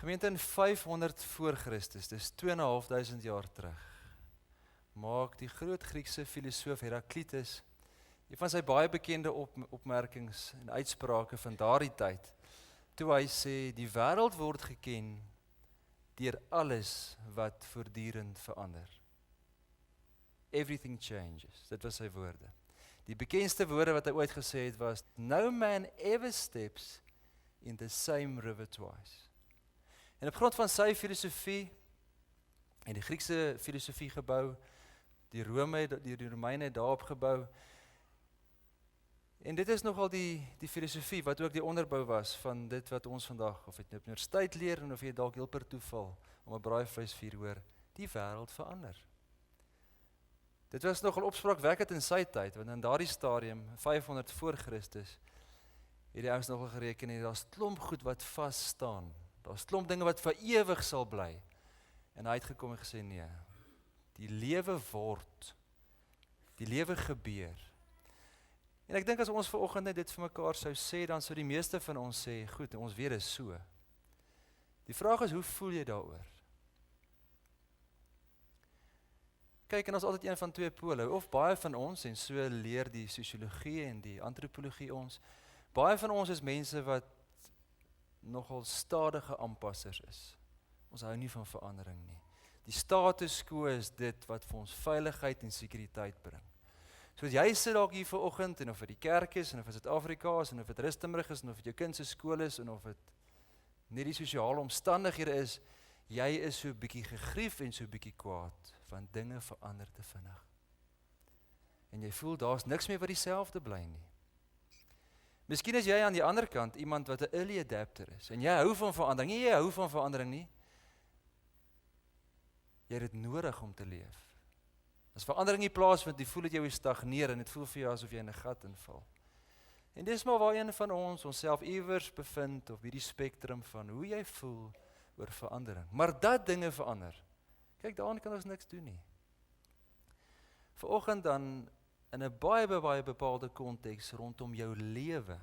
Gemeente in 500 voor Christus, dis 2500 jaar terug, maak die groot Griekse filosoof Heraklitus een van sy baie bekende opmerkings en uitsprake van daardie tyd, toe hy sê, die wêreld word geken deur alles wat voortdurend verander. Everything changes, dit was sy woorde. Die bekendste woorde wat hy ooit gesê het was, no man ever steps in the same river twice. En op grond van sy filosofie, en die Griekse filosofie gebou, die Romeine het daarop gebou, en dit is nogal die filosofie wat ook die onderbou was van dit wat ons vandag, of het op universiteit leer, en of jy dalk heel per toeval, om 'n braaivleisvuur hoor, die wêreld verander. Dit was nogal opspraakwekkend in sy tyd, want in daardie stadium, 500 voor Christus, het die ouens nogal gereken, en daar's klomp goed wat vas staan, daar's klomp dinge wat vir ewig sal bly, en hy het gekom en gesê, nee, die lewe word, die lewe gebeur. En ek dink as ons vanoggend net dit vir mekaar sou sê, dan sou die meeste van ons sê, goed, ons weet is so. Die vraag is, hoe voel jy daaroor? Kyk, en ons altyd een van twee pole, of baie van ons, en so leer die sosiologie en die antropologie ons, baie van ons is mense wat nogal stadige aanpassers is. Ons hou nie van verandering nie. Die status quo is dit wat vir ons veiligheid en sekuriteit bring. So as jy sit dalk hier vanoggend, en of dit die kerk is, en of dit Suid-Afrika is, en of dit Rustenburg is, en of dit jou kind se skool is, en of dit net die sosiale omstandighede is, jy is so bietjie gegrief en so bietjie kwaad, want dinge verander te vinnig. En jy voel, daar's niks meer wat dieselfde bly nie. Miskien is jy aan die ander kant iemand wat 'n early adapter is, en jy hou van verandering, jy hou van verandering nie. Jy het dit nodig om te leef. As verandering nie plaasvind, jy voel dat jy weer stagneer, en dit voel vir jou asof jy in 'n gat inval. En dis maar waar een van ons onsself iewers bevind, op hierdie spektrum van hoe jy voel oor verandering. Maar dat dinge verander, kyk, daaraan kan ons niks doen nie. Vanoggend dan, in 'n baie bepaalde konteks rondom jou lewe,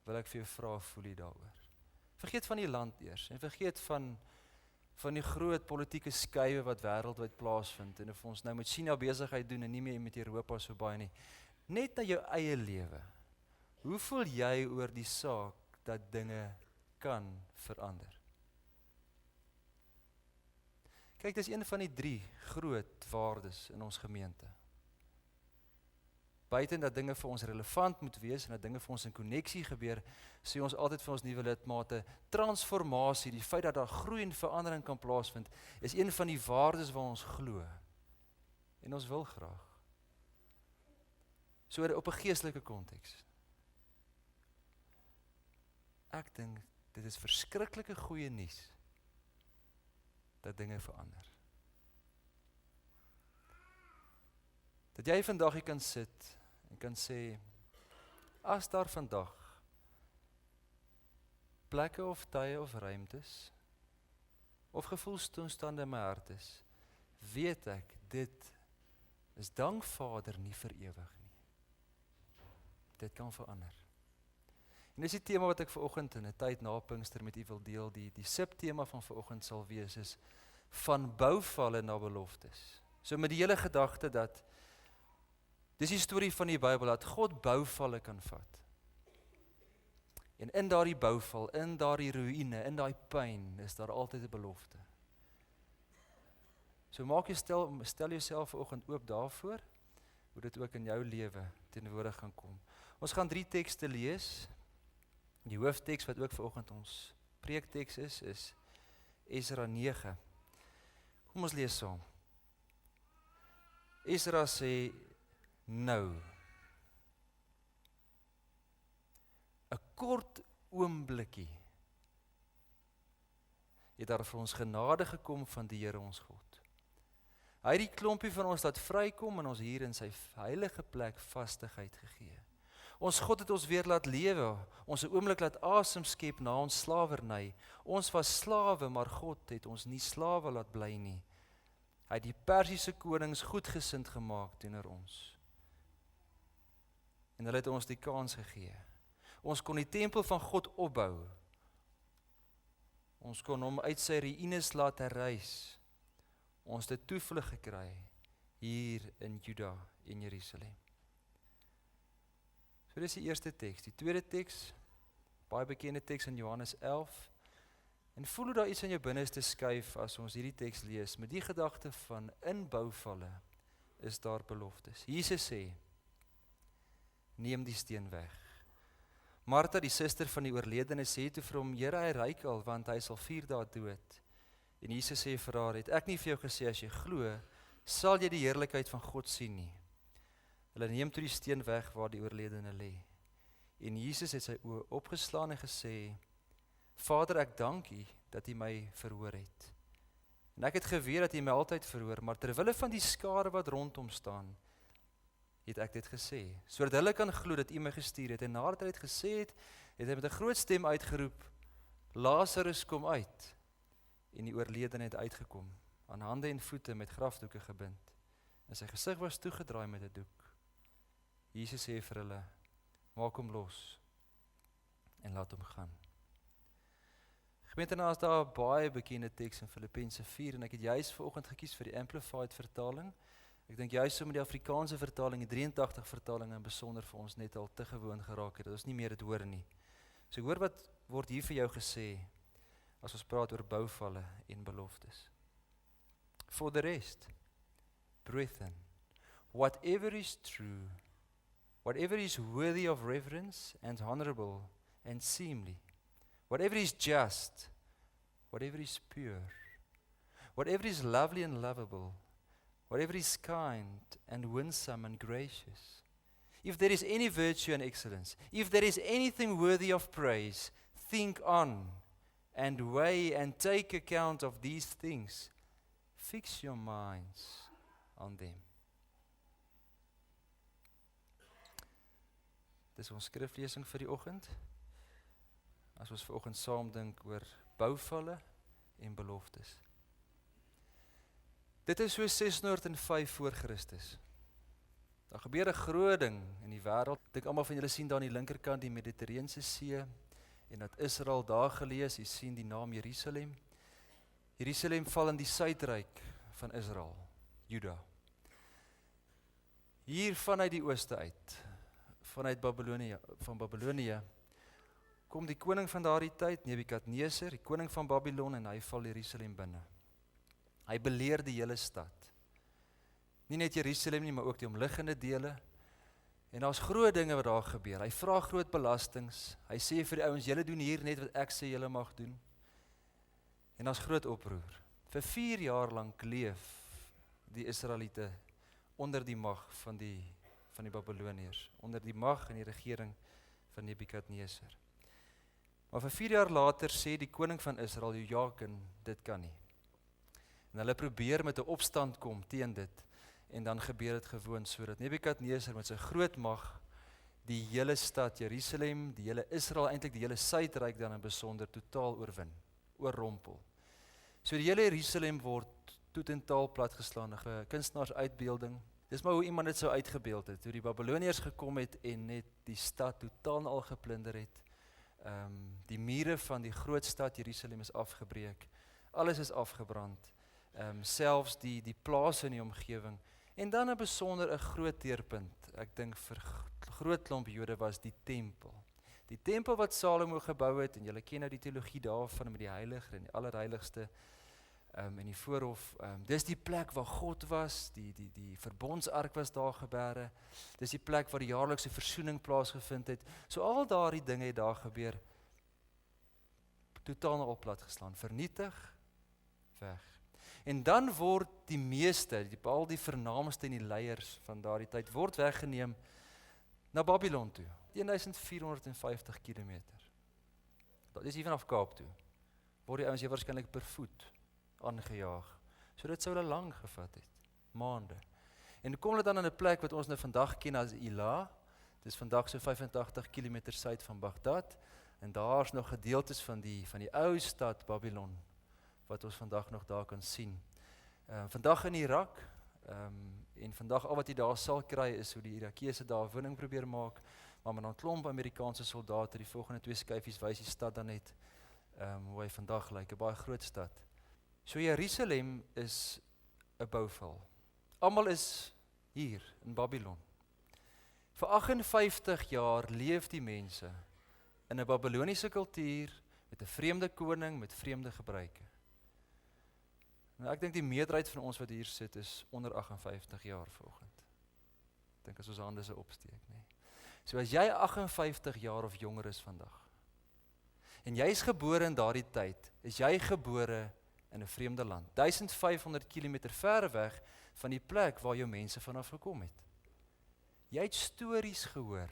wil ek vir jou vra, voel jy daaroor? Vergeet van die land eers, en vergeet van die groot politieke skuwe wat wêreldwyd plaasvind, en of ons nou met China besigheid doen, en nie meer met Europa so baie nie. Net na jou eie lewe. Hoe voel jy oor die saak dat dinge kan verander? Kyk, dis een van die 3 groot waardes in ons gemeente. Buiten dat dinge vir ons relevant moet wees, en dat dinge vir ons in koneksie gebeur, sê ons altyd vir ons nuwe lidmate, transformasie, die feit dat daar groei en verandering kan plaasvind, is een van die waardes waar ons glo. En ons wil graag. So op 'n geestelike konteks. Ek dink, dit is verskriklike goeie nuus, dat dinge verander. Dat jy vandag hier kan sit, en kan sê, as daar vandag plekke of tye of ruimtes, of gevoelstoestande in my hart is, weet ek, dit is dank Vader nie vir ewig nie. Dit kan verander. En dis die tema wat ek vanoggend in 'n tyd na Pinkster met u wil deel, die subtema van vanoggend sal wees, is van bouvalle na beloftes. So met die hele gedagte dat, dis die storie van die Bybel, dat God bouvalle kan vat. En in daardie bouval, in daardie ruïne, in daai pyn, is daar altyd 'n belofte. So stel jouself vanoggend oop daarvoor, hoe dit ook in jou lewe teenwoordig gaan kom. Ons gaan 3 tekste lees. Die hoofteks wat ook vanoggend ons preekteks is Esra 9. Kom ons lees saam. Esra sê, nou, 'n kort oomblikkie het daar vir ons genade gekom van die Here ons God. Hy het die klompie van ons laat vrykom en ons hier in sy heilige plek vastigheid gegee. Ons God het ons weer laat lewe, ons 'n oomblik laat asem skep na ons slawerny. Ons was slawe, maar God het ons nie slawe laat bly nie. Hy het die Persiese konings goedgesind gemaak teenoor ons. En hulle het ons die kans gegee. Ons kon die tempel van God opbou. Ons kon hom uit sy ruïnes laat herrys. Ons het toevlug gekry hier in Juda en Jerusalem. So dis die eerste teks. Die tweede teks, baie bekende teks in Johannes 11. En voel hoe daar iets in jou binneste skuif as ons hierdie teks lees. Met die gedagte van inbouvalle is daar beloftes. Jesus sê, neem die steen weg. Martha, die suster van die oorledene, sê toe vir hom, Here, hy ryk al, want hy sal 4 dae dood. En Jesus sê vir haar, het ek nie vir jou gesê, as jy glo, sal jy die heerlikheid van God sien nie. Hulle neem toe die steen weg waar die oorledene lê. En Jesus het sy oë opgeslaan en gesê, Vader, ek dank U dat U my verhoor het. En ek het geweet dat U my altyd verhoor, maar terwille van die skare wat rondom staan, het ek dit gesê, sodat hulle kan glo dat U my gestuur het. En nadat hy dit gesê het, het hy met 'n groot stem uitgeroep, Lazarus, kom uit. En die oorledene het uitgekom, aan hande en voete met grafdoeke gebind. En sy gesig was toegedraai met 'n doek. Jesus sê vir hulle, maak hom los en laat hom gaan. Gemeente, nou is daar 'n baie bekende teks in Filippense 4 en ek het juis vanoggend gekies vir die Amplified vertaling. Ek dink juist so met die Afrikaanse vertaling, die 83 vertaling in besonder vir ons net al te gewoon geraak het, dat ons nie meer dit hoor nie. So hoor wat word hier vir jou gesê, as ons praat oor bouvalle en beloftes. For the rest, brethren, whatever is true, whatever is worthy of reverence and honorable and seemly, whatever is just, whatever is pure, whatever is lovely and lovable, whatever is kind and winsome and gracious, if there is any virtue and excellence, if there is anything worthy of praise, think on and weigh and take account of these things. Fix your minds on them. Dis ons skriflesing vir die oggend. As ons vanoggend saam dink oor bouvalle en beloftes. Dit is so 605 voor Christus. Daar gebeur 'n groot ding in die wêreld. Ek dink almal van julle sien daar aan die linkerkant die Mediterrane See en dat Israel daar geleë is. Jy sien die naam Jerusalem. Jerusalem val in die suidryk van Israel, Juda. Hier vanuit die ooste uit, vanuit Babilonië, kom die koning van daardie tyd, Nebukadneser, die koning van Babylon, en hy val Jerusalem binne. Hy beleer die hele stad. Nie net Jerusalem nie, maar ook die omliggende dele. En daar's groot dinge wat daar gebeur. Hy vra groot belastings. Hy sê vir die ouens, julle doen hier net wat ek sê julle mag doen. En daar's groot oproer. Vir 4 jaar lank leef die Israeliete onder die mag van die Babiloniërs, onder die mag en die regering van Nebukadneser. Maar vir 4 jaar later sê die koning van Israel, Jojakin, dit kan nie. En hulle probeer met 'n opstand kom teen dit, en dan gebeur dit gewoon sodat Nebukadneser met sy groot mag die hele stad Jerusalem, die hele Israel, eintlik die hele suidryk dan in besonder totaal oorwin, oorrompel. So die hele Jerusalem word totaal platgeslaan, 'n kunstenaarsuitbeelding. Dis maar hoe iemand dit sou uitgebeeld het, toe die Babiloniërs gekom het en net die stad totaal al geplunder het. Die mure van die groot stad Jerusalem is afgebreek, alles is afgebrand, selfs die plase in die omgewing. En dan 'n besonder 'n groot teerpunt, ek dink vir groot klomp Jode was die tempel. Die tempel wat Salomo gebou het, en julle ken nou die teologie daarvan met die heilige en die allerheiligste in die voorhof. Dis die plek waar God was, die verbondsark was daar gebeere. Dis die plek waar die jaarlikse versoening plaasgevind het. So al daardie dinge het daar gebeur. Totaal al platgeslaan, vernietig, weg. En dan word die meeste, al die vernaamste en die leiers van daardie tyd, word weggeneem na Babylon toe. 1450 kilometer. Dat is hier vanaf Kaap toe. Word die ouens hier waarskynlik per voet aangejaag. So dit sou hulle lang gevat het, maande. En kom hulle dan in 'n plek wat ons nou vandag ken as Ila. Dis vandag so 85 kilometer suid van Baghdad. En daar's nog gedeeltes van die ou stad Babylon wat ons vandag nog daar kan sien. Vandag in Irak, en vandag al wat jy daar sal kry is hoe die Irakiese daar woning probeer maak, maar met 'n klomp Amerikaanse soldate, die volgende 2 skyfies wys die stad dan net hoe hy vandag lyk, 'n baie groot stad. So Jerusalem is 'n bouval. Almal is hier in Babylon. Vir 58 jaar leef die mense in 'n Babiloniese kultuur met 'n vreemde koning met vreemde gebruike. Nou ek dink die meerderheid van ons wat hier sit is onder 58 jaar vanoggend. Ek dink as ons hande se opsteek, nê. So as jy 58 jaar of jonger is vandag en jy is gebore in daardie tyd, is jy gebore in 'n vreemde land, 1500 km ver weg van die plek waar jou mense vanaf gekom het. Jy het stories gehoor,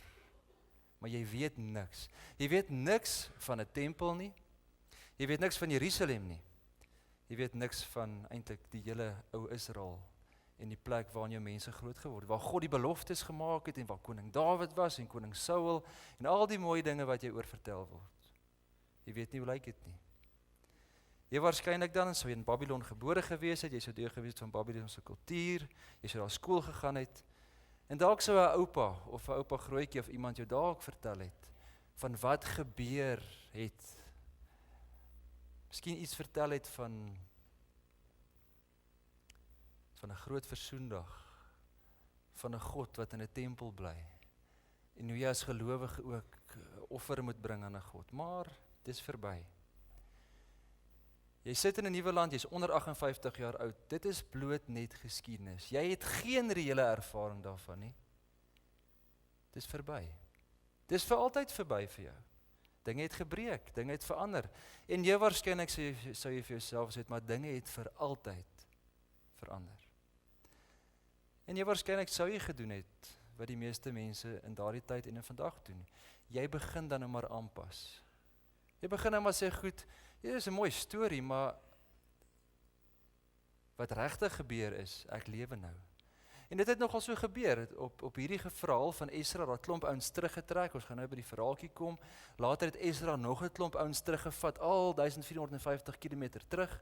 maar jy weet niks. Jy weet niks van 'n tempel nie. Jy weet niks van Jerusalem nie. Jy weet niks van eintlik die hele ou Israel en die plek waar jou mense groot geword het, waar God die beloftes gemaak het en waar koning Dawid was en koning Saul en al die mooi dinge wat jy oor vertel word. Jy weet nie hoe lyk dit nie. Jy waarskynlik dan sou jy in Babylon gebore gewees het, jy sou deel gewees het van Babylon se kultuur, jy sou daar skool gegaan het, en dalk sou 'n oupa of 'n oupa grootjie of iemand jou dalk vertel het van wat gebeur het. Miskien iets vertel het van 'n groot versoendag, van 'n God wat in 'n tempel bly, en hoe jy as gelowige ook offer moet bring aan 'n God, maar dis verby. Jy sit in 'n nuwe land, jy's onder 58 jaar oud, dit is bloot net geskiedenis. Jy het geen reële ervaring daarvan nie. Dis verby. Dis vir altyd verby vir jou. Dinge het gebreek, dinge het verander. En jy waarskynlik sou jy vir jouself sê, maar dinge het vir altyd verander. En jy waarskynlik sou jy gedoen het wat die meeste mense in daardie tyd en vandag doen. Jy begin dan nou maar aanpas. Jy begin nou maar sê, goed, dit is 'n mooi storie, maar wat regtig gebeur is, ek lewe nou. En dit het nogal so gebeur, op hierdie verhaal van Esra, dat klomp ouens teruggetrek, ons gaan nou by die verhaaltjie kom, later het Esra nog 'n klomp ouens teruggevat, al 1450 km terug,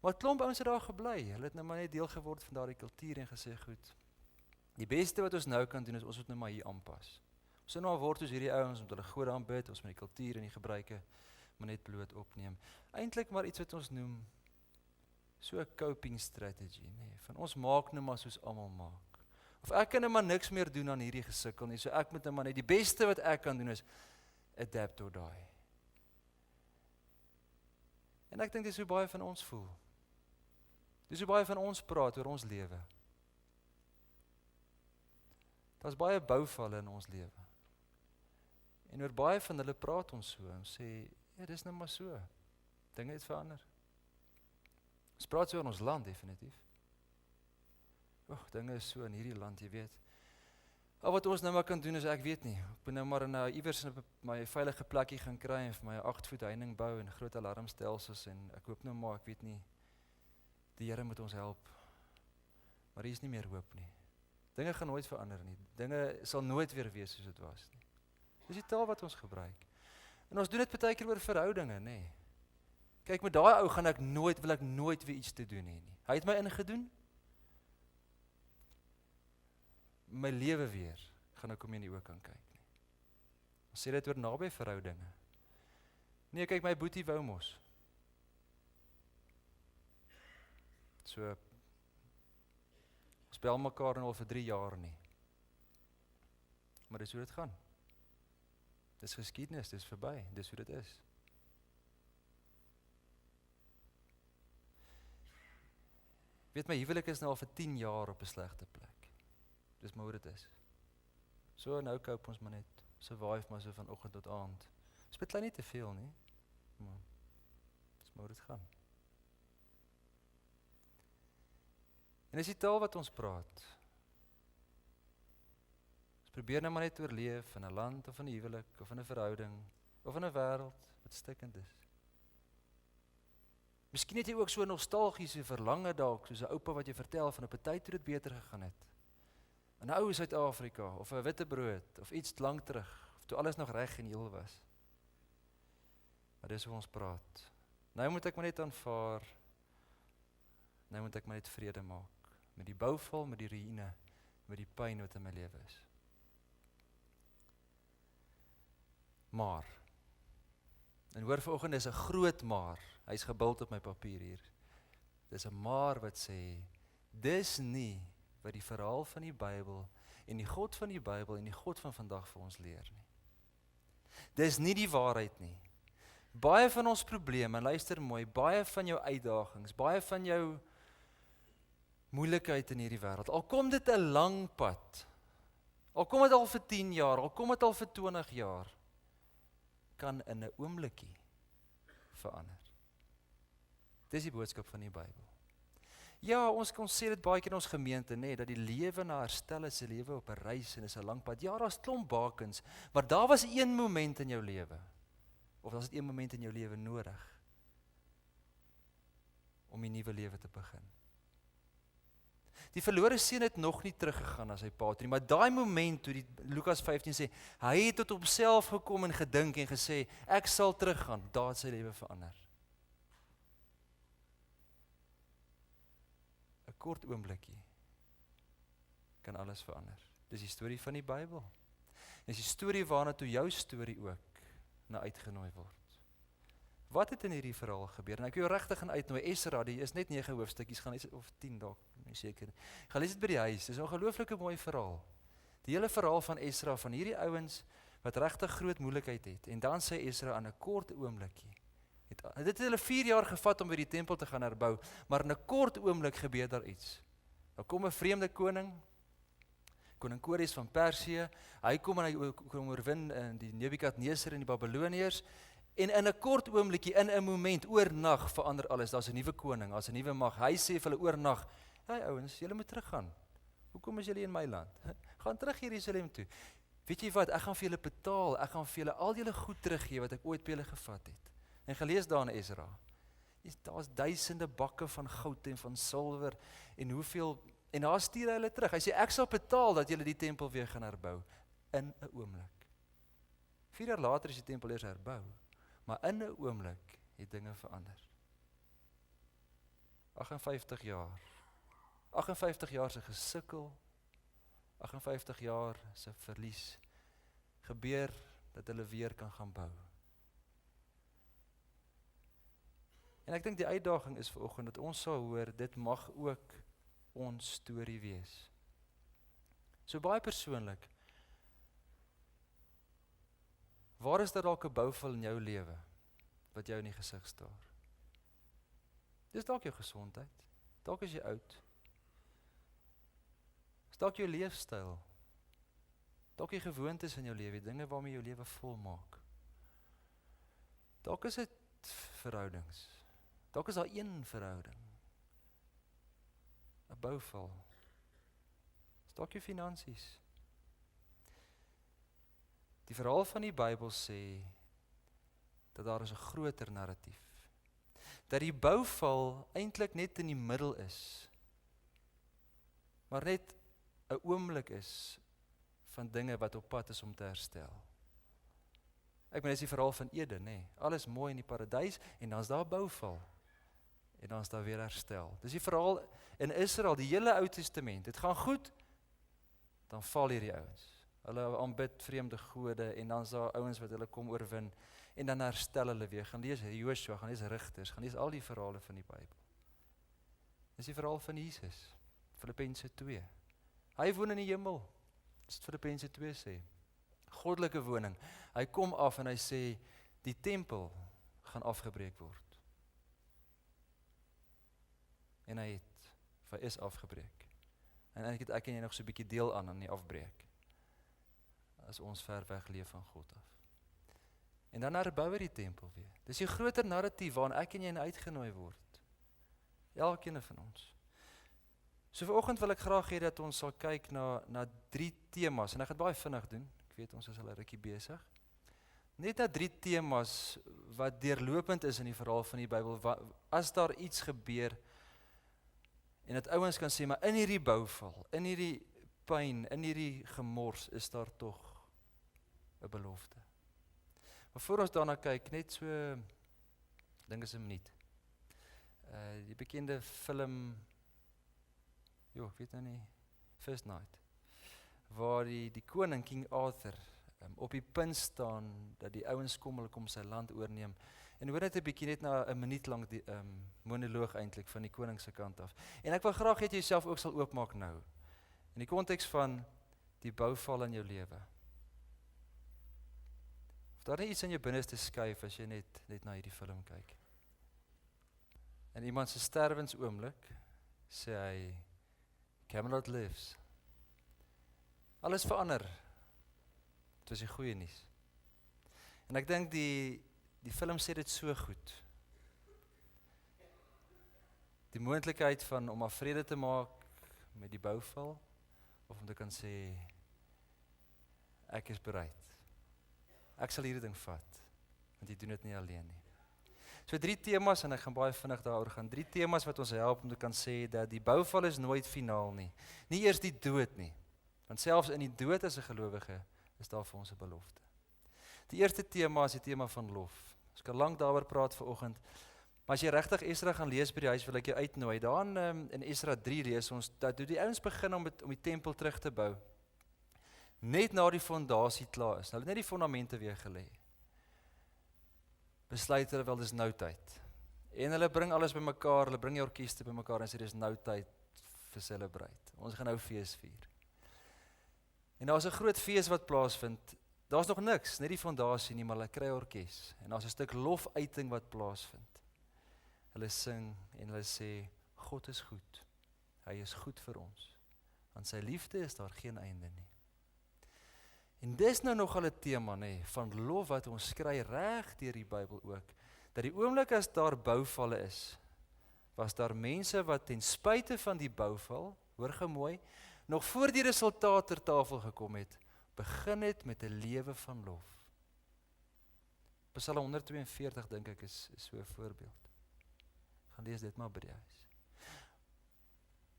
maar klomp ouens het daar gebly, hulle het nou maar net deel geword van daardie kultuur en gesê, goed, die beste wat ons nou kan doen is, ons moet nou maar hier aanpas. Ons nou word soos hierdie ouens, met hulle gode aanbid, ons met die kultuur en die gebruike, maar net bloot opneem. Eintlik maar iets wat ons noem, so 'n coping strategy, nee, van ons maak nou maar soos almal maak. Of ek kan nou maar niks meer doen aan hierdie gesukkel nie, so ek moet nou maar net, die beste wat ek kan doen is, adapt or die. En ek dink dis hoe baie van ons voel. Dis hoe baie van ons praat oor ons lewe. Daar's baie bouvalle in ons lewe. En oor baie van hulle praat ons so, en sê, ja, dis nou maar so, dinge het verander. Ons praat so oor ons land, definitief. Dinge is so in hierdie land, jy weet. Al wat ons nou maar kan doen is, ek weet nie, ek moet nou maar iewers in my veilige plekkie gaan kry, en vir my 8 voet heining bou, en groot alarmstelsels, en ek hoop nou maar, ek weet nie, die Here moet ons help. Maar hier is nie meer hoop nie. Dinge gaan nooit verander nie, dinge sal nooit weer wees soos dit was nie. Dis die taal wat ons gebruik. En ons doen dit baie keer oor verhoudinge, nê. Nee. Kyk, met daai ou wil ek nooit weer iets te doen hê nie. Hy het my ingedoen. My lewe weer, gaan ek hom in die oë kan kyk nie. Ons sê dit oor naby verhoudinge. Nee, kyk, my boetie wou mos. So, ons bel mekaar nou al vir 3 jaar nie. Maar dis hoe dit gaan. Dis geskiedenis, dis verby, dis hoe dit is. Weet my huwelik is nou al vir 10 jaar op 'n slegte plek. Dis maar hoe dit is. So nou koop ons maar net, survive maar so van oggend tot aand. Dis baie nie te veel nie. Maar dis maar hoe dit gaan. En dis die taal wat ons praat. Ons probeer nou maar net oorleef in 'n land of in 'n huwelik of in 'n verhouding of in 'n wêreld wat stikkend is. Miskien het jy ook so 'n nostalgiese verlange dalk, soos 'n oupa wat jy vertel van op 'n tyd toe dit beter gegaan het. In 'n ou Suid-Afrika of 'n witbrood of iets lank terug, of toe alles nog reg en heel was. Maar dis hoe ons praat. Nou moet ek maar net aanvaar. Nou moet ek maar net vrede maak met die bouval, met die ruïne, met die pyn wat in my lewe is. En hoor vanoggend, dis 'n groot maar. Hy's gebuld op my papier hier. Dis 'n maar wat sê, dis nie wat die verhaal van die Bybel en die God van die Bybel en die God van vandag vir ons leer nie. Dis nie die waarheid nie. Baie van ons probleme, en luister mooi, baie van jou uitdagings, baie van jou moeilikheid in hierdie wêreld, al kom dit 'n lang pad, al kom dit al vir 10 jaar, al kom dit al vir 20 jaar, kan in 'n oombliekie verander. Dis die boodskap van die Bybel. Ja, ons sê dit baie keer in ons gemeente, nê, dat die lewe na herstel is 'n lewe op 'n reis en is 'n lang pad. Ja, daar's klomp bakens, maar daar was een moment in jou lewe, of daar's een moment in jou lewe nodig om 'n nuwe lewe te begin. Die verlore seun het nog nie teruggegaan na sy pa toe nie, maar daai moment toe die Lukas 15 sê, hy het tot homself gekom en gedink en gesê, ek sal teruggaan, daar het sy lewe verander. 'n Kort oomblikkie kan alles verander. Dis die storie van die Bybel. Dis die storie waarna toe jou storie ook na uitgenooi word. Wat het in hierdie verhaal gebeur? En ek wil jou regtig gaan uitnooi. Esra, die is net 9 hoofstukkies, gaan lees of 10 dalk, nie seker nie. Gaan lees dit by die huis. Dis 'n ongelooflike mooi verhaal. Die hele verhaal van Esra, van hierdie ouens wat regtig groot moeilikheid het. En dan sê Esra aan 'n kort oomblikkie. Dit het hulle 4 jaar gevat om by die tempel te gaan herbou, maar in 'n kort oomblik gebeur daar iets. Daar kom 'n vreemde koning, koning Kores van Persië. Hy kom en hy kom oorwin die Nebukadneser en die Babiloniërs. En in 'n kort oomblikkie, in 'n moment, oornag verander alles. Daar's 'n nuwe koning, daar's 'n nuwe mag. Hy sê vir hulle oornag, "Hey ouens, julle moet teruggaan. Hoekom is julle in my land? Gaan terug Jerusalem toe. Weet jy wat? Ek gaan vir julle betaal. Ek gaan vir julle al julle goed teruggee wat ek ooit by julle gevat het." En gelees daar in Esra. Daar's duisende bakke van goud en van silwer en hoeveel, en daar stuur hy hulle terug. Hy sê, "Ek sal betaal dat julle die tempel weer gaan herbou in 'n oomblik." 4 jaar later is die tempel eers herbou. Maar in 'n oomblik het dinge verander. 58 jaar. 58 jaar se gesukkel, 58 jaar se verlies, gebeur dat hulle weer kan gaan bou. En ek dink die uitdaging is vanoggend dat ons sal hoor, dit mag ook ons storie wees. So baie persoonlik, waar is daar dalk 'n bouval in jou lewe wat jou in die gesig staar? Dis dalk jou gesondheid. Dalk is jy oud. Dis dalk jou leefstyl. Dalk die gewoontes in jou lewe, dinge waarmee jou lewe volmaak. Dalk is dit verhoudings. Dalk is daar een verhouding. 'n Bouval. Dis dalk jou finansies. Die verhaal van die Bybel sê dat daar is 'n groter narratief. Dat die bouval eintlik net in die middel is, maar net 'n oomblik is van dinge wat op pad is om te herstel. Ek meen, dis die verhaal van Eden, nê? Alles mooi in die paradys en dan's daar bouval. En dan's daar weer herstel. Dis die verhaal in Israel, die hele Ou Testament. Dit gaan goed, dan val hierdie ouens. Hulle aanbid vreemde gode en dan's daar ouens wat hulle kom oorwin en dan herstel hulle weer. Gaan lees Joshua, gaan lees Rigters, gaan lees al die verhale van die Bybel. Dis die verhaal van Jesus, Filippense 2. Hy woon in die hemel, dis wat Filippense 2 sê. Goddelike woning. Hy kom af en hy sê, die tempel gaan afgebreek word. En hy is afgebreek. En eintlik het ek en jy nog so 'n bietjie deel aan die afbreek. As ons ver weg leef van God af. En dan herbou die tempel weer. Dis die groter narratief waarna ek en jy uitgenooi word. Elkeen van ons. So vanoggend wil ek graag hê dat ons sal kyk na 3 temas en ek gaan baie vinnig doen. Ek weet ons is al 'n rukkie besig. Net na 3 temas wat deurlopend is in die verhaal van die Bybel. As daar iets gebeur en dat ouens kan sê, maar in hierdie bouval, in hierdie pyn, in hierdie gemors is daar tog 'n belofte. Maar voor ons daarna kyk, net so, dink is 'n minuut. Die bekende film, ek weet nou nie, First Night, waar die koning King Arthur op die punt staan dat die ouens kom, hulle kom sy land oorneem. En hoor net 'n bietjie net na 'n minuut lank die monoloog eintlik van die koning se kant af. En ek wil graag hê jy jouself ook sal oopmaak nou. In die konteks van die bouval in jou lewe. Of daar net iets in jou binneste skuif as jy net na hierdie film kyk. En iemand se sterwensoomblik sê hy, Camelot lives. Alles verander. Dit was die goeie nuus. En ek dink die film sê dit so goed. Die moontlikheid van om maar vrede te maak met die bouval, of om te kan sê, ek is bereid. Ek sal hierdie ding vat, want jy doen dit nie alleen nie. So 3 temas, en ek gaan baie vinnig daaroor gaan, 3 temas wat ons help om te kan sê, dat die bouval is nooit finaal nie. Nie eers die dood nie, want selfs in die dood as 'n gelowige, is daar vir ons 'n belofte. Die eerste tema is die tema van lof. Ons kan lank daaroor praat vanoggend, maar as jy regtig Esra gaan lees by die huis, wil ek jou uitnooi. Daar in Esra 3 lees ons, dat toe die ouens begin om die tempel terug te bou, net na die fondasie klaar is, hulle het net die fondamente weer gelê, besluit hulle wel, dis nou tyd. En hulle bring alles bymekaar, hulle bring die orkeste bymekaar en sê dis nou tyd vir celebrate. Ons gaan nou fees vier. En daar's 'n groot fees wat plaasvind. Daar's nog niks, net die fondasie nie, maar hulle kry 'n orkes. En daar's 'n stuk lofuiting wat plaasvind. Hulle sing en hulle sê, God is goed. Hy is goed vir ons. Aan sy liefde is daar geen einde nie. En dis nou nogal 'n tema, nê, van lof wat ons kry reg deur die Bybel ook. Dat die oomblik as daar bouvalle is, was daar mense wat ten spyte van die bouval, hoor gou mooi, nog voor die resultaat ter tafel gekom het, begin het met 'n lewe van lof. Psalm 142 dink ek is so 'n voorbeeld. Gaan lees dit maar by die huis.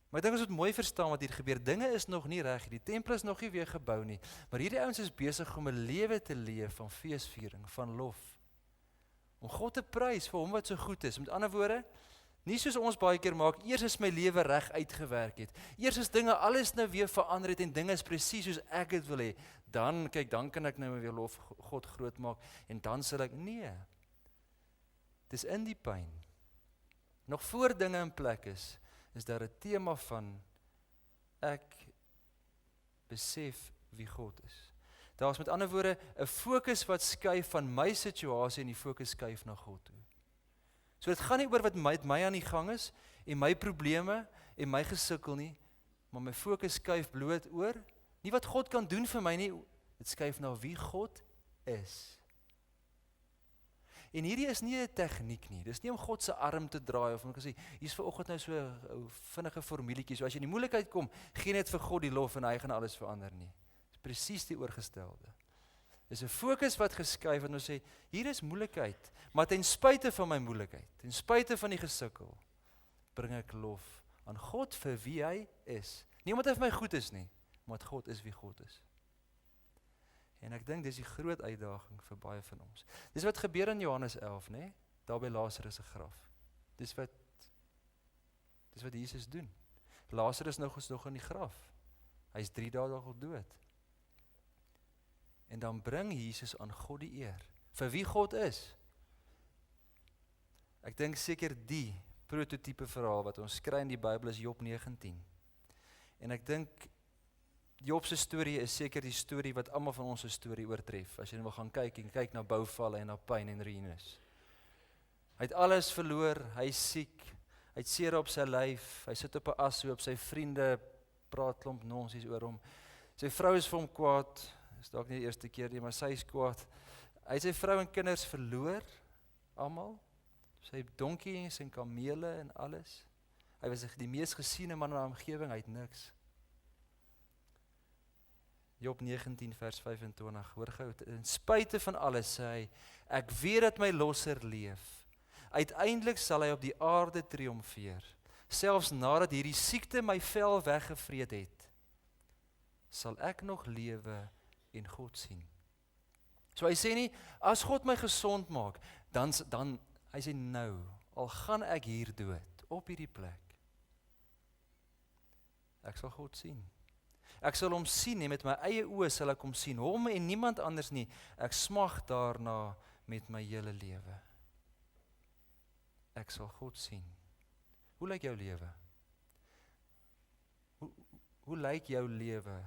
Maar ek dink ons moet mooi verstaan wat hier gebeur. Dinge is nog nie reg, die tempel is nog nie weer gebou nie, maar hierdie ouens is besig om 'n lewe te leef van feesviering, van lof. Om God te prys vir hom wat so goed is. Met ander woorde, nie soos ons baie keer maak, eers is my lewe reg uitgewerk het. Eers is dinge alles nou weer verander het en dinge is presies soos ek dit wil hê. Dan kan ek nou weer lof God groot maak en dan sal ek, nee. Dis in die pyn. Nog voor dinge in plek is daar 'n tema van ek besef wie God is. Daar is met ander woorde 'n fokus wat skuif van my situasie en die fokus skuif na God toe. So dit gaan nie oor wat met my aan die gang is en my probleme en my gesukkel nie, maar my fokus skuif bloot oor nie wat God kan doen vir my nie, dit skuif na wie God is. En hierdie is nie 'n tegniek nie. Dis nie om God se arm te draai of om te sê hier's vanoggend nou so 'n vinnige formulietjie. So as jy in die moeilikheid kom, gee net vir God die lof en hy gaan alles verander nie. Dis presies die oorgestelde. Dis 'n fokus wat geskuif en ons sê hier is moeilikheid, maar ten spyte van my moeilikheid, ten spyte van die gesukkel, bring ek lof aan God vir wie hy is. Nie omdat hy vir my goed is nie, maar dat God is wie God is. En ek dink dis die groot uitdaging vir baie van ons. Dis wat gebeur in Johannes 11, né? Daar by Lazarus se graf. Dis wat Jesus doen. Lazarus is nog in die graf. Hy's 3 dae al dood. En dan bring Jesus aan God die eer, vir wie God is. Ek dink seker die prototipe verhaal wat ons kry in die Bybel is Job 19. En ek dink Job se storie is seker die storie wat almal van ons se storie oortref. As jy nou wil gaan kyk na bouvalle en na pyn en ruïnes. Hy het alles verloor, hy is siek, hy het seer op sy lyf, hy sit op 'n ashoop, sy vriende praat klomp nonsies oor hom. Sy vrou is vir hom kwaad, is dalk nie die eerste keer nie, maar sy is kwaad. Hy het sy vrou en kinders verloor, almal, sy donkies en kamele en alles. Hy was die mees gesiene man in die omgewing, hy het niks. Job 19 vers 25, hoor gou, in spyte van alles sê hy, ek weet dat my losser leef. Uiteindelik sal hy op die aarde triomfeer. Selfs nadat hierdie siekte my vel weggevreet het, sal ek nog lewe en God sien. So hy sê nie, as God my gesond maak, dan hy sê nou, al gaan ek hier dood, op hierdie plek, ek sal God sien. Ek sal hom sien en met my eie oë sal ek hom sien, hom en niemand anders nie. Ek smag daarna met my hele lewe. Ek sal God sien. Hoe lyk jou lewe? Hoe lyk jou lewe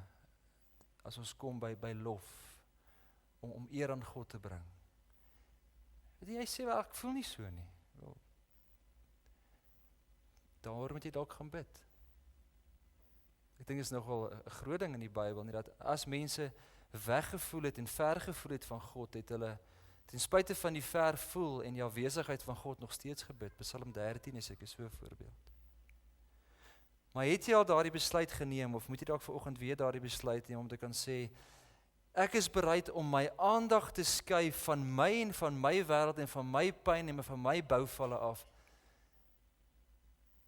as ons kom by lof om eer aan God te bring? Weet jy sê wel, ek voel nie so nie. Wel, daar moet jy dalk gaan bid. Ek dink dit is nogal 'n groot ding in die Bybel, nie, dat as mense weggevoel het en ver gevoel het van God, het hulle ten spyte van die ver voel en die afwesigheid van God nog steeds gebid. Psalm 13 is ek so 'n voorbeeld. Maar het jy al daardie besluit geneem, of moet jy dalk vanoggend weer daardie besluit neem om te kan sê, ek is bereid om my aandag te skuif van my en van my wêreld en van my pyn en van my bouvalle af,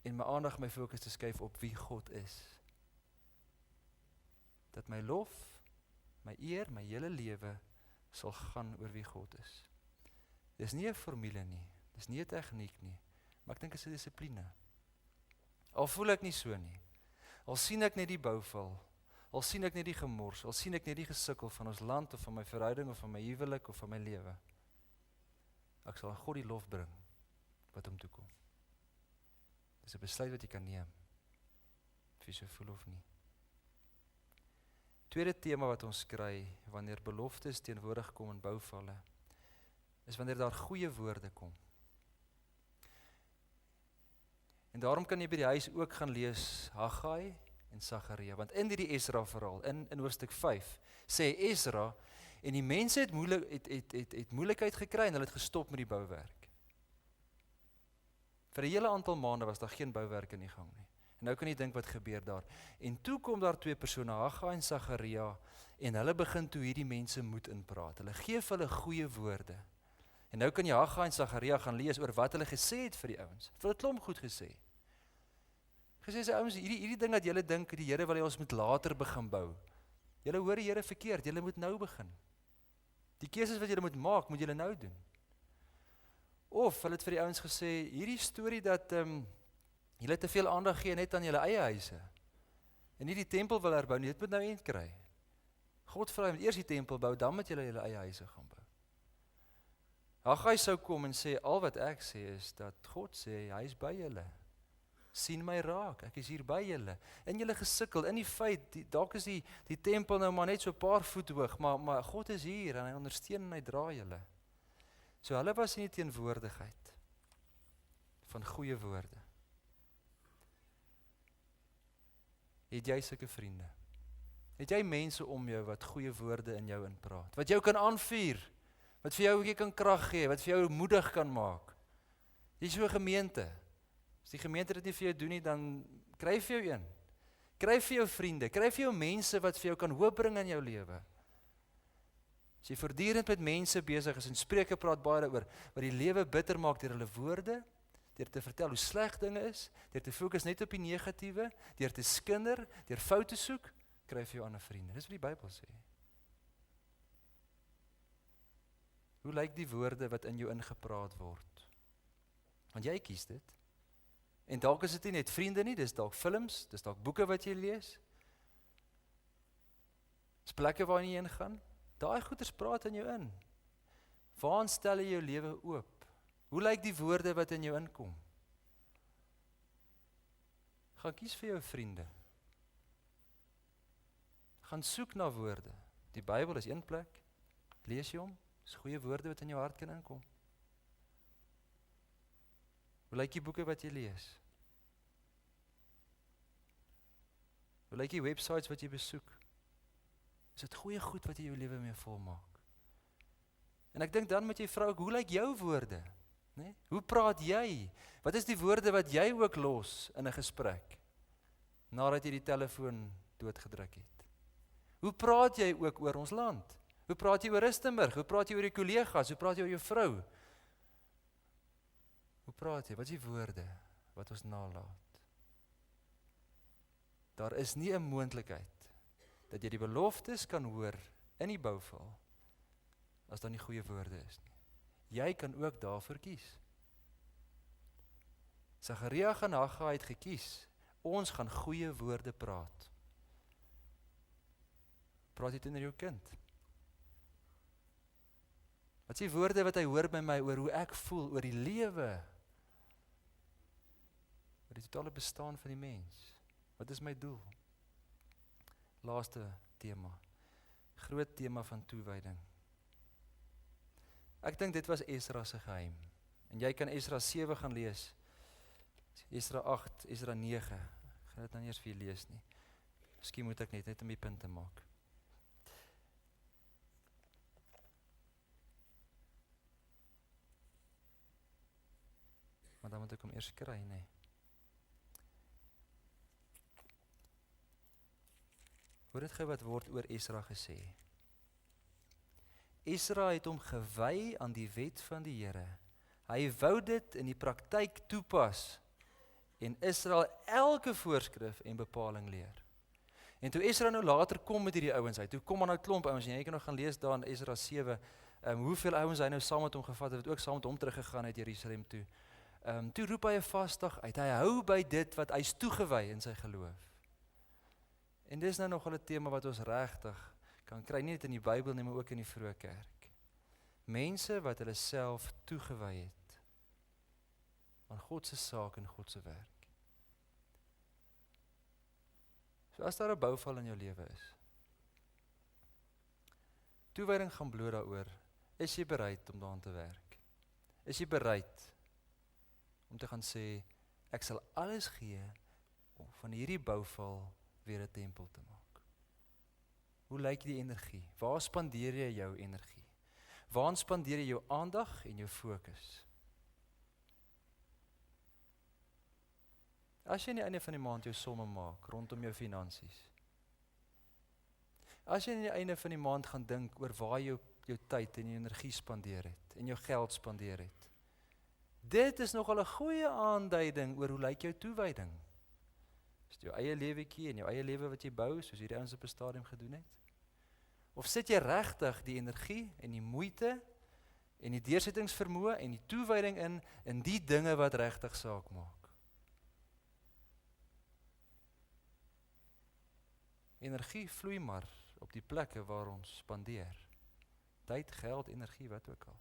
en my aandag, my fokus te skuif op wie God is. Dat my lof, my eer, my hele lewe sal gaan oor wie God is. Dis nie 'n formule nie, dis nie 'n tegniek nie, maar ek dink dit is 'n dissipline. Al voel ek nie so nie, al sien ek net die bouval, al sien ek net die gemors, al sien ek net die gesukkel van ons land of van my verhouding of van my huwelik of van my lewe, ek sal aan God die lof bring wat hom toekom. Dis 'n besluit wat jy kan neem, of jy so voel of nie. Tweede tema wat ons kry, wanneer beloftes teenwoordig kom in bouvalle, is wanneer daar goeie woorde kom. En daarom kan jy by die huis ook gaan lees Haggai en Sagaria, want in hierdie Esra verhaal, in hoofstuk 5, sê Esra, en die mense het moeilikheid gekry en hulle het gestop met die bouwerk. Vir 'n hele aantal maande was daar geen bouwerk in die gang nie. En nou kan jy dink wat gebeur daar. En toe kom daar twee persone, Haggai en Sagaria, en hulle begin toe hierdie mense moed inpraat. Hulle gee vir hulle goeie woorde. En nou kan jy Haggai en Sagaria gaan lees oor wat hulle gesê het vir die ouens. Vir 'n klomp goed gesê. Gesê sê ouens, hierdie ding dat julle dink die Here wil hê ons moet later begin bou. Julle hoor die Here verkeerd, julle moet nou begin. Die keuses wat julle moet maak, moet julle nou doen. Of hulle het vir die ouens gesê, hierdie storie dat julle te veel aandag gee net aan julle eie huise. En nie die tempel wil herbou nie, dit moet nou eind kry. God vra jy moet eers die tempel bou, dan moet julle julle eie huise gaan bou. Haggai sou kom en sê, al wat ek sê is dat God sê, hy is by julle. Sien my raak, ek is hier by julle. In julle gesukkel, in die feit, dalk is die tempel nou maar net so 'n paar voet hoog, maar God is hier en hy ondersteun en hy dra julle. So hulle was in die teenwoordigheid van goeie woorde. Het jy sulke vriende? Het jy mense om jou wat goeie woorde in jou inpraat? Wat jou kan aanvuur? Wat vir jou kan krag gee? Wat vir jou moedig kan maak? Jy is so 'n gemeente. As die gemeente dit nie vir jou doen nie, dan kry vir jou een. Kry vir jou vriende, kry vir jou mense wat vir jou kan hoop bring in jou lewe. As jy voortdurend met mense besig is en Spreuke praat baie daaroor, wat die lewe bitter maak deur hulle woorde, deur te vertel hoe sleg dinge is, deur te fokus net op die negatiewe, deur te skinder, deur foute soek, kry vir jou ander vriende. Dis wat die Bybel sê. Hoe lyk die woorde wat in jou ingepraat word? Want jy kies dit. En dalk is dit nie net vriende nie, dis dalk films, dis dalk boeke wat jy lees. Dis plekke waar jy heen gaan. Daai goeders praat in jou in. Waar stel jy jou lewe oop? Hoe lyk die woorde wat in jou inkom? Gaan kies vir jou vriende. Gaan soek na woorde. Die Bybel is een plek. Lees jy hom? Dis goeie woorde wat in jou hart kan inkom. Hoe lyk die boeke wat jy lees? Hoe lyk die websites wat jy besoek? Is dit goeie goed wat jy jou lewe mee volmaak? En ek dink dan moet jy vra ook, hoe lyk jou woorde? Nee? Hoe praat jy? Wat is die woorde wat jy ook los in 'n gesprek? Nadat jy die telefoon doodgedruk het. Hoe praat jy ook oor ons land? Hoe praat jy oor Rustenburg? Hoe praat jy oor jou kollegas? Hoe praat jy oor jou vrou? Hoe praat jy? Wat is die woorde wat ons nalat? Daar is nie 'n moontlikheid dat jy die beloftes kan hoor in die bouval as daar nie goeie woorde is nie. Jy kan ook daarvoor kies. Sagaria en Haggai het gekies. Ons gaan goeie woorde praat. Praat jy teenoor jou kind? Wat is die woorde wat hy hoor by my oor hoe ek voel, oor die lewe? Oor die totale bestaan van die mens? Wat is my doel? Laaste tema. Groot tema van toewyding. Ek dink dit was Esra se geheim. En jy kan Esra 7 gaan lees. Esra 8, Esra 9. Ek gaan dit nou nie eers vir julle lees nie. Miskien moet ek net om die punt te maak. Maar dan moet ek hom eers kry, nee. Hoor dit gou wat word oor Esra gesê. Esra het hom gewy aan die wet van die Here. Hy wou dit in die praktyk toepas en Israel elke voorskrif en bepaling leer. En toe Esra nou later kom met hierdie ouens uit, toe kom aan 'n klomp ouens, en jy kan nog gaan lees daar in Esra 7, hoeveel ouens hy nou saam met hom gevat het, wat ook saam met hom teruggegaan uit Jerusalem toe. Toe roep hy 'n vasdag uit, hy hou by dit wat hy's toegewy in sy geloof. En dis nou nogal 'n tema wat ons regtig kan kry, nie net in die Bybel nie, maar ook in die vroeë kerk. Mense wat hulle self toegewy het aan God se saak en God se werk. So as daar 'n bouval in jou lewe is, toewyding gaan bloot daaroor, is jy bereid om daaraan te werk? Is jy bereid om te gaan sê, ek sal alles gee om van hierdie bouval weer 'n tempel te maak? Hoe lyk die energie? Waar spandeer jy jou energie? Waar spandeer jy jou aandag en jou fokus? As jy aan die einde van die maand jou somme maak rondom jou finansies, as jy aan die einde van die maand gaan dink oor waar jou tyd en jou energie spandeer het en jou geld spandeer het, dit is nogal 'n goeie aanduiding oor hoe lyk jou toewyding. Is dit jou eie lewetjie en jou eie lewe wat jy bou, soos hierdie ouens op 'n stadium gedoen het? Of sit jy regtig die energie en die moeite en die deursettingsvermoë en die toewyding in die dinge wat regtig saak maak? Energie vloei maar op die plekke waar ons spandeer. Tyd, geld, energie, wat ook al.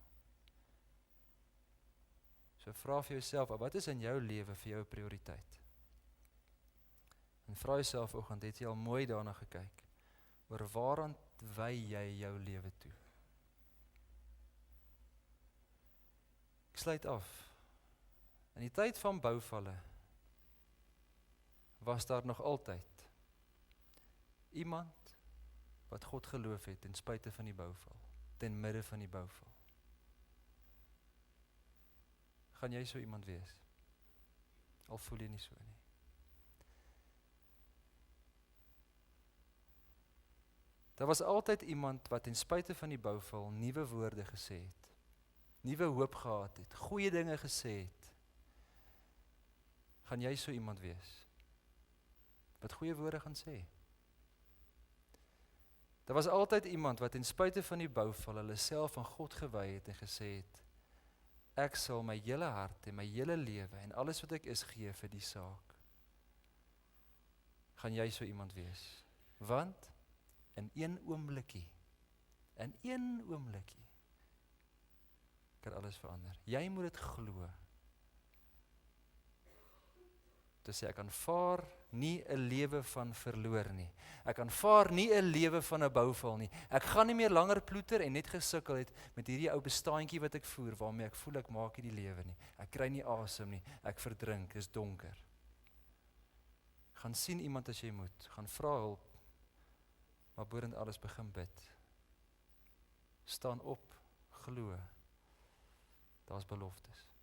So vra vir jouself, wat is in jou lewe vir jou 'n prioriteit? En vra jouself vanoggend, het jy al mooi daarna gekyk, oor waaraan wy jy jou lewe toe? Ek sluit af. In die tyd van bouvalle was daar nog altyd iemand wat God geloof het ten spyte van die bouval, ten midde van die bouval. Gaan jy so iemand wees? Al voel jy nie so nie. Daar was altyd iemand wat ten spyte van die bouval nuwe woorde gesê het, nuwe hoop gehad het, goeie dinge gesê het. Gaan jy so iemand wees wat goeie woorde gaan sê? Daar was altyd iemand wat ten spyte van die bouval hulle self aan God gewy het en gesê het, ek sal my hele hart en my hele lewe en alles wat ek is gee vir die saak. Gaan jy so iemand wees? Want in een oombliekie kan alles verander. Jy moet dit glo. Dus ek aanvaar nie 'n lewe van verloor nie. Ek aanvaar nie 'n lewe van 'n bouval nie. Ek gaan nie meer langer ploeter en net gesukkel het met hierdie ou bestaantjie wat ek voer, waarmee ek voel ek maak nie die lewe nie. Ek kry nie asem nie. Ek verdrink, is donker. Gaan sien iemand as jy moet. Gaan vra hulp. Maar boorend alles begin bid. Staan op, glo. Daar's beloftes.